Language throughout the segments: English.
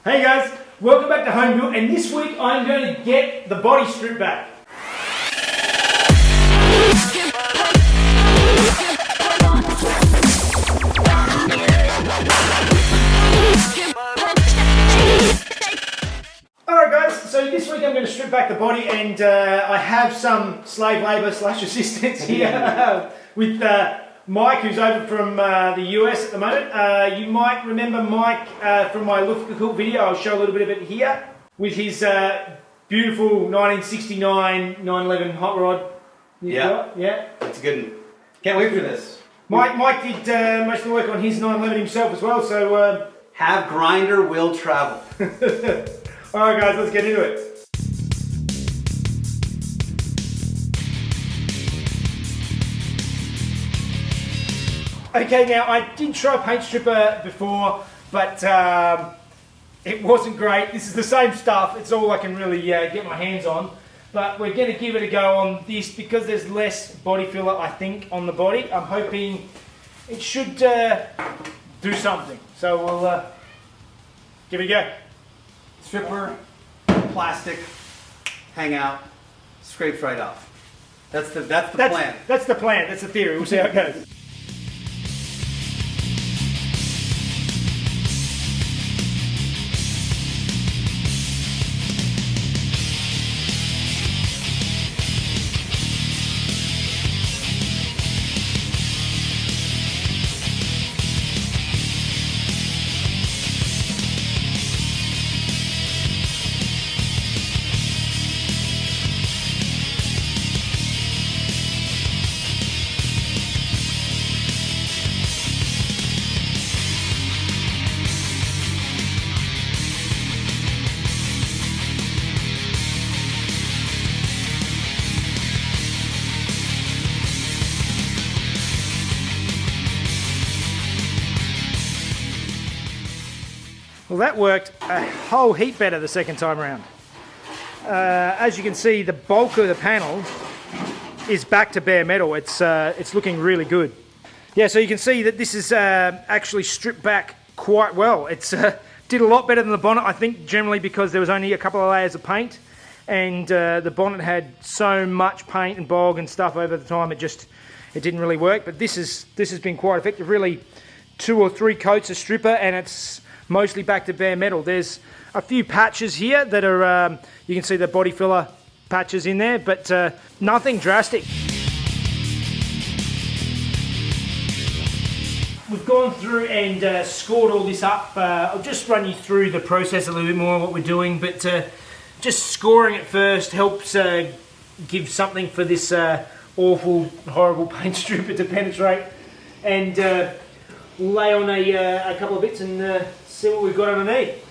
Hey guys, welcome back to Home Built, and this week I'm going to get the body strip back. Alright guys, so this week I'm going to strip back the body, and I have some slave labour / assistants here with Mike, who's over from the US at the moment. You might remember Mike from my Look Cool video. I'll show a little bit of it here with his beautiful 1969 911 hot rod. Yeah, That's a good one. Can't wait for this. Mike did most of the work on his 911 himself as well, so... Have grinder, will travel. Alright guys, let's get into it. Okay, now I did try paint stripper before, but it wasn't great. This is the same stuff. It's all I can really get my hands on. But we're going to give it a go on this because there's less body filler, I think, on the body. I'm hoping it should do something. So we'll give it a go. Stripper, plastic, hang out, scrapes right off. That's the plan. That's the plan. That's the theory. We'll see how it goes. Well, that worked a whole heap better the second time around. As you can see, the bulk of the panel is back to bare metal. It's looking really good. Yeah, so you can see that this is actually stripped back quite well. It's did a lot better than the bonnet, I think, generally because there was only a couple of layers of paint, and the bonnet had so much paint and bog and stuff over the time it didn't really work. But this has been quite effective. Really, 2 or 3 coats of stripper, and it's mostly back to bare metal. There's a few patches here that are, you can see the body filler patches in there, but nothing drastic. We've gone through and scored all this up. I'll just run you through the process a little bit more, what we're doing, but just scoring it first helps give something for this awful, horrible paint stripper to penetrate, and lay on a couple of bits and see what we've got underneath.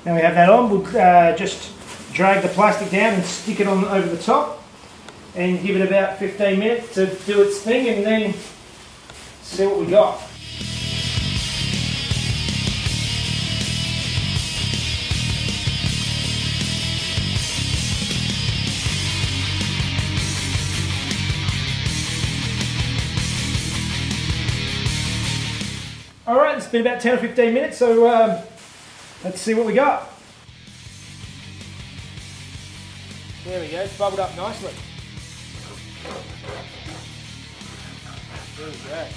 Now we have that on, we'll just drag the plastic down and stick it on over the top and give it about 15 minutes to do its thing, and then see what we got. Alright, it's been about 10 or 15 minutes, so let's see what we got. There we go, it's bubbled up nicely. There we go.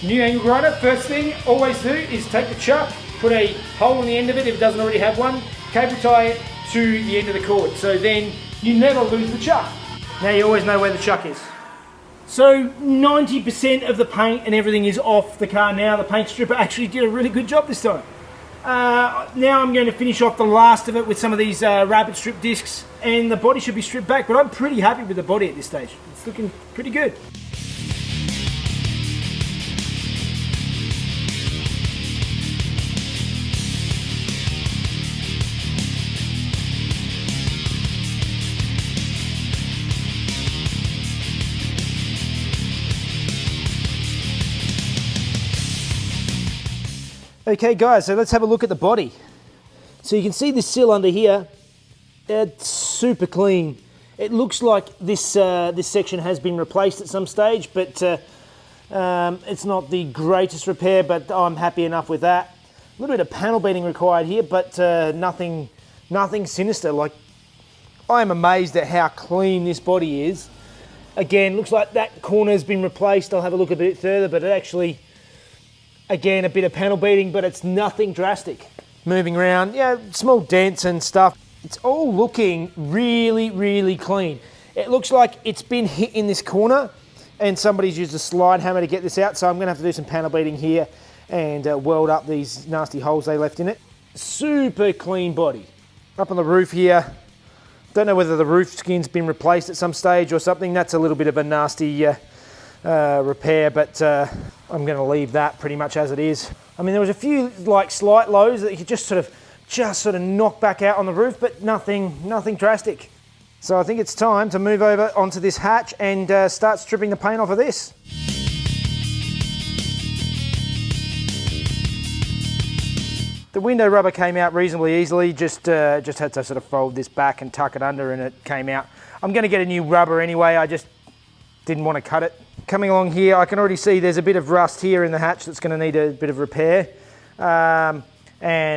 New angle grinder, first thing, always do is take the chuck, put a hole in the end of it if it doesn't already have one, cable tie it to the end of the cord, so then you never lose the chuck. Now you always know where the chuck is. So 90% of the paint and everything is off the car now. The paint stripper actually did a really good job this time. Now I'm going to finish off the last of it with some of these rapid strip discs, and the body should be stripped back, but I'm pretty happy with the body at this stage. It's looking pretty good. Okay guys, so let's have a look at the body. So you can see this sill under here, it's super clean. It looks like this this section has been replaced at some stage, but it's not the greatest repair, but I'm happy enough with that. A little bit of panel beating required here, but nothing sinister. Like, I am amazed at how clean this body is. Again, looks like that corner has been replaced. I'll have a look a bit further, but it actually, again, a bit of panel beating, but it's nothing drastic. Moving around, yeah, small dents and stuff. It's all looking really, really clean. It looks like it's been hit in this corner and somebody's used a slide hammer to get this out, so I'm gonna have to do some panel beating here and weld up these nasty holes they left in it. Super clean body. Up on the roof here, don't know whether the roof skin's been replaced at some stage or something. That's a little bit of a nasty repair, but I'm going to leave that pretty much as it is. I mean, there was a few like slight lows that you could just sort of knock back out on the roof, but nothing drastic. So I think it's time to move over onto this hatch and start stripping the paint off of this. The window rubber came out reasonably easily, just had to sort of fold this back and tuck it under and it came out. I'm going to get a new rubber anyway, I just didn't want to cut it. Coming along here, I can already see there's a bit of rust here in the hatch that's going to need a bit of repair. And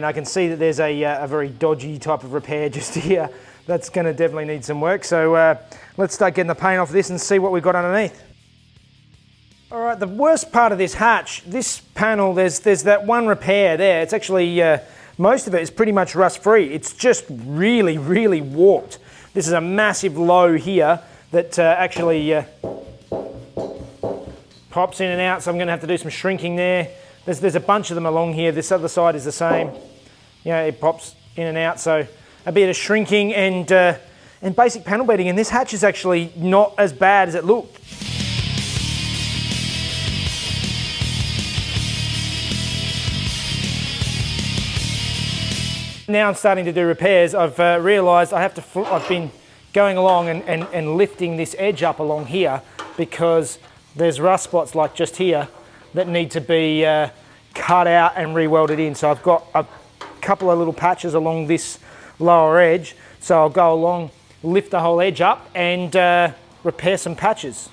I can see that there's a very dodgy type of repair just here. That's going to definitely need some work. So let's start getting the paint off this and see what we've got underneath. All right, the worst part of this hatch, this panel, there's that one repair there. It's actually, most of it is pretty much rust-free. It's just really, really warped. This is a massive low here that actually pops in and out, so I'm going to have to do some shrinking there. There's a bunch of them along here. This other side is the same. You know, it pops in and out, so a bit of shrinking and basic panel beating. And this hatch is actually not as bad as it looked. Now I'm starting to do repairs. I've realised I've been going along and lifting this edge up along here because there's rust spots like just here that need to be cut out and re-welded in. So I've got a couple of little patches along this lower edge. So I'll go along, lift the whole edge up and repair some patches.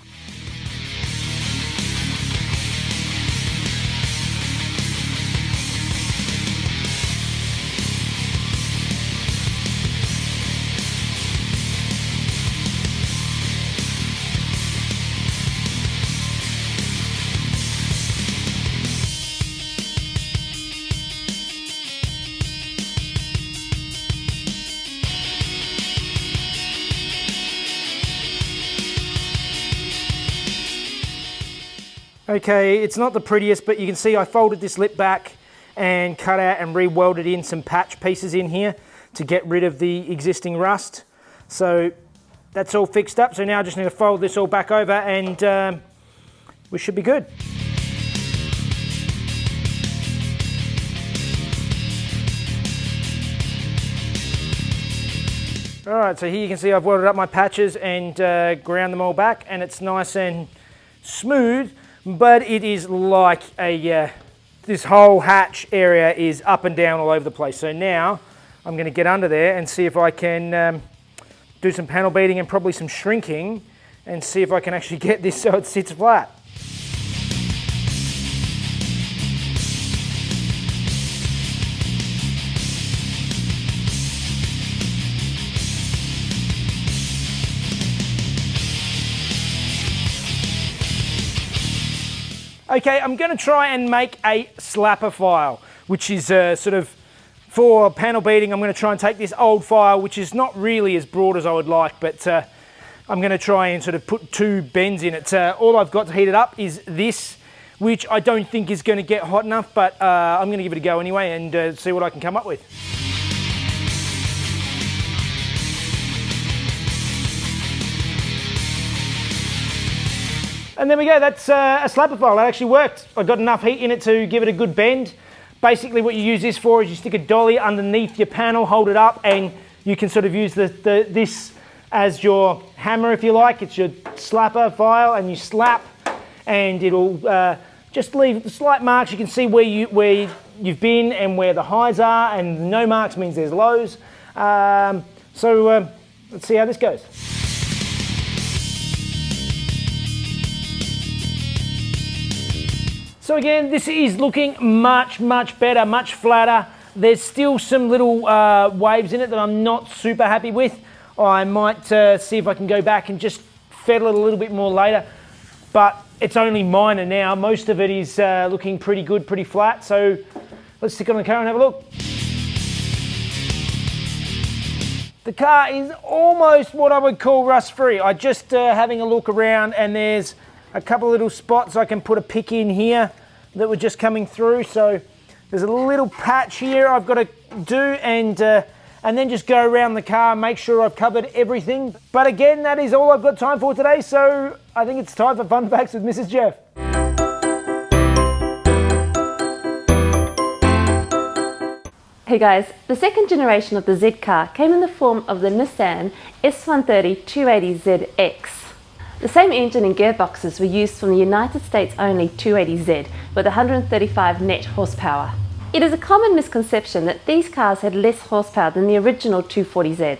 Okay, it's not the prettiest, but you can see I folded this lip back and cut out and re-welded in some patch pieces in here to get rid of the existing rust. So that's all fixed up. So now I just need to fold this all back over and we should be good. All right, so here you can see I've welded up my patches and ground them all back, and it's nice and smooth. But it is like this whole hatch area is up and down all over the place. So now I'm going to get under there and see if I can do some panel beating and probably some shrinking and see if I can actually get this so it sits flat. Okay, I'm going to try and make a slapper file, which is sort of for panel beating. I'm going to try and take this old file, which is not really as broad as I would like, but I'm going to try and sort of put 2 bends in it. All I've got to heat it up is this, which I don't think is going to get hot enough, but I'm going to give it a go anyway and see what I can come up with. And there we go, that's a slapper file. That actually worked. I got enough heat in it to give it a good bend. Basically what you use this for is you stick a dolly underneath your panel, hold it up, and you can sort of use this as your hammer if you like. It's your slapper file, and you slap and it'll just leave slight marks. You can see where you've been and where the highs are, and no marks means there's lows. So let's see how this goes. So again, this is looking much better, much flatter. There's still some little waves in it that I'm not super happy with. I might see if I can go back and just feather it a little bit more later, but it's only minor now. Most of it is looking pretty good, pretty flat. So let's stick on the car and have a look. The car is almost what I would call rust-free. I just having a look around, and there's a couple of little spots I can put a pick in here that were just coming through. So there's a little patch here I've got to do, and then just go around the car, make sure I've covered everything. But again, that is all I've got time for today, so I think it's time for Fun Facts with Mrs. Jeff. Hey guys, the second generation of the Z car came in the form of the Nissan S130 280ZX. The same engine and gearboxes were used from the United States only 280Z with 135 net horsepower. It is a common misconception that these cars had less horsepower than the original 240Zs.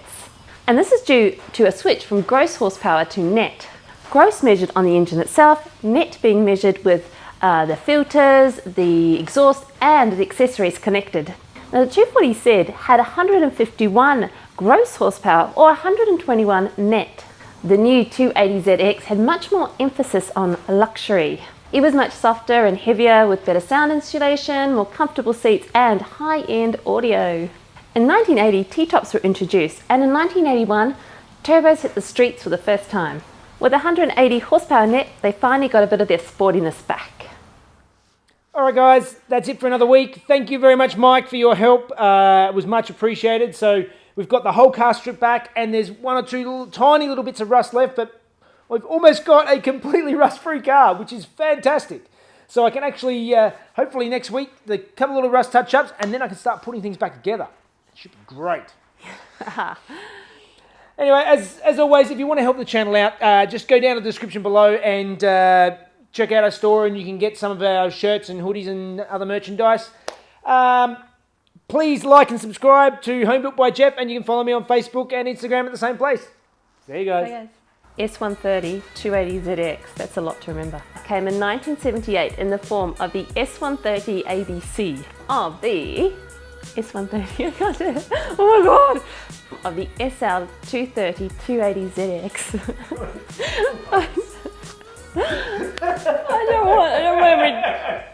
And this is due to a switch from gross horsepower to net. Gross measured on the engine itself, net being measured with the filters, the exhaust and the accessories connected. Now the 240Z had 151 gross horsepower or 121 net. The new 280ZX had much more emphasis on luxury. It was much softer and heavier with better sound insulation, more comfortable seats and high-end audio. In 1980, T-tops were introduced, and in 1981, turbos hit the streets for the first time. With 180 horsepower net, they finally got a bit of their sportiness back. Alright guys, that's it for another week. Thank you very much, Mike, for your help. It was much appreciated. So we've got the whole car stripped back, and there's 1 or 2 tiny little bits of rust left, but we've almost got a completely rust-free car, which is fantastic. So I can actually, hopefully next week, the couple little rust touch-ups, and then I can start putting things back together. It should be great. Anyway, as always, if you want to help the channel out, just go down to the description below and check out our store, and you can get some of our shirts and hoodies and other merchandise. Please like and subscribe to Home Built by Jeff, and you can follow me on Facebook and Instagram at the same place. There you go. Hey guys. S130 280ZX, that's a lot to remember. Came in 1978 in the form of the S130 ABC of the S130, I can't do it. Oh my god! Of the SL230 280ZX. I don't want to